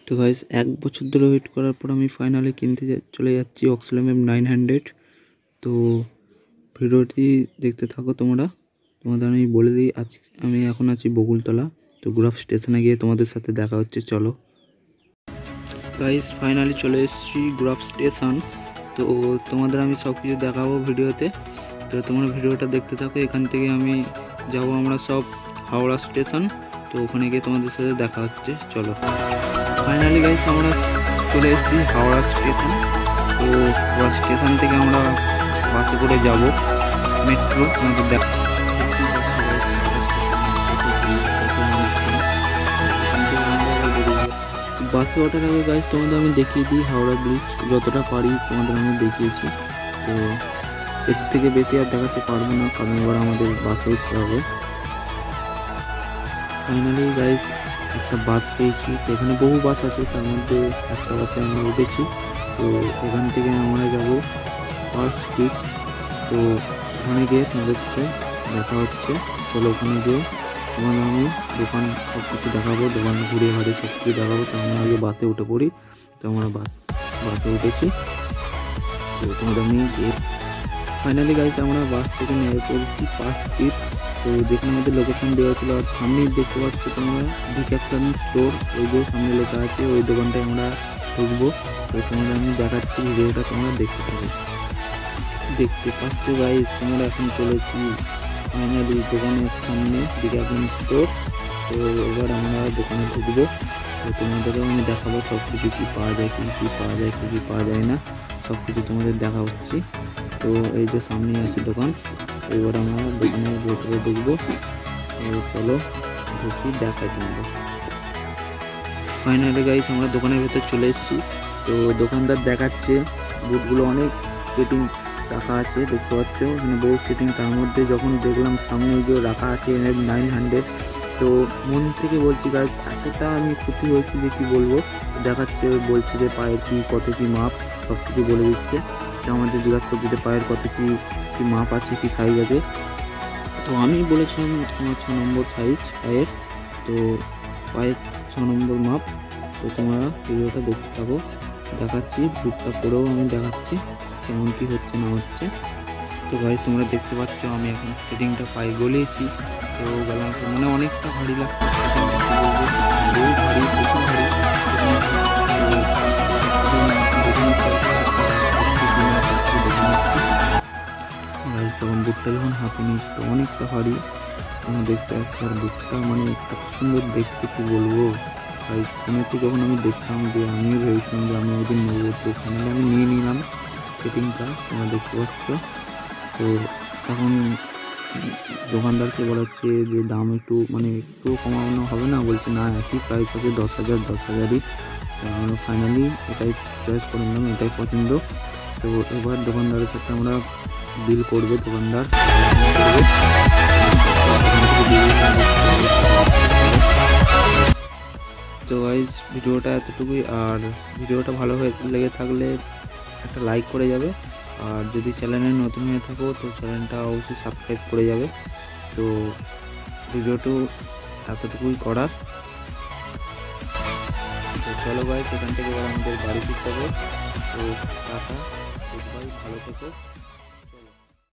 তো গাইস 1 বছর ধরে ওয়েট করার পর আমি ফাইনালি কিনতে চলে যাচ্ছি অক্সিলাম M900। তো ভিডিওটি দেখতে থাকো তোমরা। তোমাদের আমি বলে দিই, আজ আমি এখন আছি বকুলতলা। তো গ্রাফ স্টেশনে গিয়ে তোমাদের সাথে দেখা হচ্ছে, চলো। গাইস ফাইনালি চলে এসেছি গ্রাফ স্টেশন। তো তোমাদের আমি সব কিছু দেখাবো ভিডিওতে। তো তোমরা ভিডিওটা দেখতে থাকো। এখান থেকে আমি যাব আমরা সব হাওড়া স্টেশন। তো ওখানে গিয়ে তোমাদের সাথে দেখা হচ্ছে, চলো। ফাইনালি গাইস আমরা চলে এসেছি হাওড়া স্টেশন। তো হাওড়া স্টেশন থেকে আমরা বাসে করে যাব মেট্রো। আমাদের দেখা বাসে ওঠার আগে গাইস তোমাদের আমি দেখিয়ে দিই হাওড়া ব্রিজ, যতটা পারি তোমাদের আমি দেখিয়েছি। তো এর থেকে বেশি আর দেখাতে পারবো না, কারণ এবার আমাদের বাসে উঠতে হবে। ফাইনালি গাইস একটা বাস পেয়েছি। তো এখানে বহু বাস আছে, তার মধ্যে একটা বাসে আমরা উঠেছি। তো এখান থেকে আমরা যাব পার্ক স্ট্রিট। তো ওখানে গিয়ে তোমাদের সাথে দেখা হচ্ছে, চলো। ওখানে গিয়ে তোমাদের আমি দোকান সব কিছু দেখাবো, দোকান ঘুরে ঘাড়ে সব কিছু দেখাবো। তো আমরা আগে বাসে উঠে পড়ি। তো আমরা বাসে উঠেছি। তো তোমাদের আমি গিয়ে ফাইনালি গাইস আমরা বাস থেকে নেমে পড়েছি পার্ক স্ট্রিট। তো যেখানে আমাদের লোকেশন দেওয়া ছিল, আর সামনেই দেখতে পাচ্ছ তোমরা ডিক্যাথলন স্টোর, ওই যে সামনে লেখা আছে, ওই দোকানটায় আমরা ঢুকবো। তো তোমাদের আমি দেখাচ্ছি, ভিডিওটা তোমরা দেখতে থাকো। দেখতে পাচ্ছ গাইস তোমরা এখন চলেছি ফাইনালি দোকানের সামনে, ডিক্যাথলন স্টোর। তো এবার আমরা দোকানে ঢুকবো। তো তোমাদেরও আমি দেখাবো সব কিছু, কী পাওয়া যায়, কী পাওয়া যায়, কী পাওয়া যায় না, সব কিছু তোমাদের দেখা হচ্ছে। তো এই যে সামনে আছে দোকান, এবার আমরা দোকানের ভেতরে ঢুকবো। তো চলো ঢুকি, দেখাই তোমাদের। ফাইনালি গাইস আমরা দোকানের ভেতর চলে এসেছি। তো দোকানদার দেখাচ্ছে বুটগুলো, অনেক স্কেটিং রাখা আছে, দেখতে পাচ্ছ এখানে বহু স্কেটিং। তার মধ্যে যখন দেখলাম সামনে যে রাখা আছে M900, তো মন থেকে বলছি গাইস এতটা আমি খুশি হয়েছি যে কী বলবো। দেখাচ্ছে, বলছে যে পায়ের কী কত কী মাপ সব কিছু বলে দিচ্ছে। তো আমাদের জিজ্ঞাসা করছে যে পায়ের কত কী মাপ আছে, কী সাইজ আছে। তো আমি বলেছিলাম আমার 6 নম্বর সাইজ পায়ের। তো পায়ের 6 নম্বর মাপ। তো তোমরা ভিডিওটা দেখতে থাকো, দেখাচ্ছি বুটটা পরেও আমি দেখাচ্ছি কেমন কী হচ্ছে না হচ্ছে। তো গাইস তোমরা দেখতে পাচ্ছ আমি এখন স্কেটিংটা পায়ে গলিয়েছি। তো গলার মানে অনেকটা ভারী লাগছে, বহু ভারী, প্রচুর ভারী। তখন বুটটা যখন হাতে নিয়েছি তো অনেকটা ভারী, তোমরা দেখতে পাচ্ছ। আর বুটটা মানে এত সুন্দর দেখতে, কি বলবো। তাই ফোনেতে যখন আমি দেখতাম, যে আমিও ভেবেছিলাম যে আমি একদিন নেবো, তো ফাইনালি আমি নিয়ে নিলাম স্কেটিংটা, তোমরা দেখতে পাচ্ছ। তো এখন দোকানদারকে বলা হচ্ছে যে দাম একটু কমানো হবে না, বলছে না একই প্রাইস আছে 10,000, 10,000ই। আমরা ফাইনালি এটাই চয়েস করে নিলাম, এটাই পছন্দ। তো এবার দোকানদারের সাথে আমরা বিল করবে, দোকানদার। তো গাইস ভিডিওটা এতটুকুই। আর ভিডিওটা ভালো লেগে থাকলে একটা লাইক করে যাবে। আর যদি চ্যানেলে নতুন হয়ে থাকো তো চ্যানেলটা অবশ্যই সাবস্ক্রাইব করে যাবে। তো ভিডিওটা এতটুকুই করার। তো চলো গাইস এখান থেকে এবার আমাদের বাড়ি ফিরতে হবে। তো টাটা, ভালো থেকো।